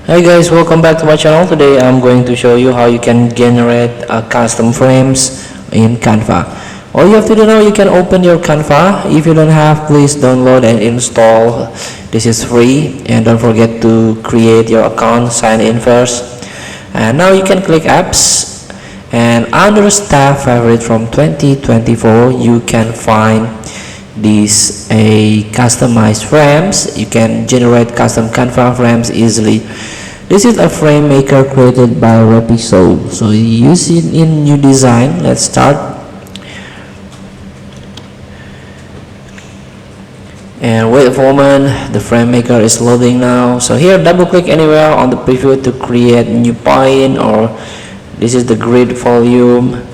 Hi guys, welcome back to my channel. Today I'm going to show you how you can generate custom frames in Canva. All you have to do now, you can open your Canva. If you don't have, please download and install. This is free, and don't forget to create your account, sign in first. And now you can click apps, and under tab favorite from 2024 you can find these customized frames. You can generate custom Canva frames easily. This is a frame maker created by Repiso. So use it in new design. Let's start. And wait a moment, the frame maker is loading now. So here, double click anywhere on the preview to create new point, or this is the grid volume,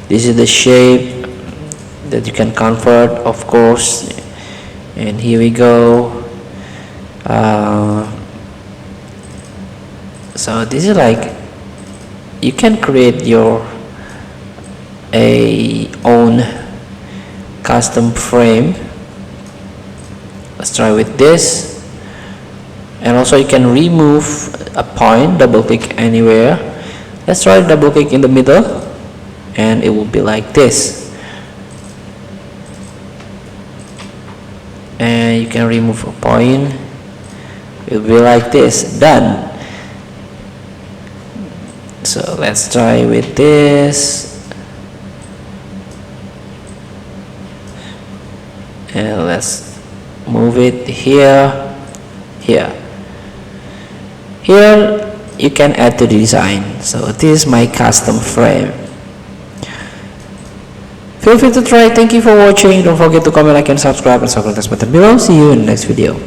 this is the shape that you can convert, of course. And here we go. So this is like, you can create your own custom frame. Let's try with this. And also you can remove a point, double click anywhere. Let's try double click in the middle, and it will be like this. And you can remove a point, it will be like this. Done. So let's try with this, and let's move it here. Here you can add to the design. So this is my custom frame. Feel free to try. Thank you for watching. Don't forget to comment, like, and subscribe, and subscribe button below. See you in the next video.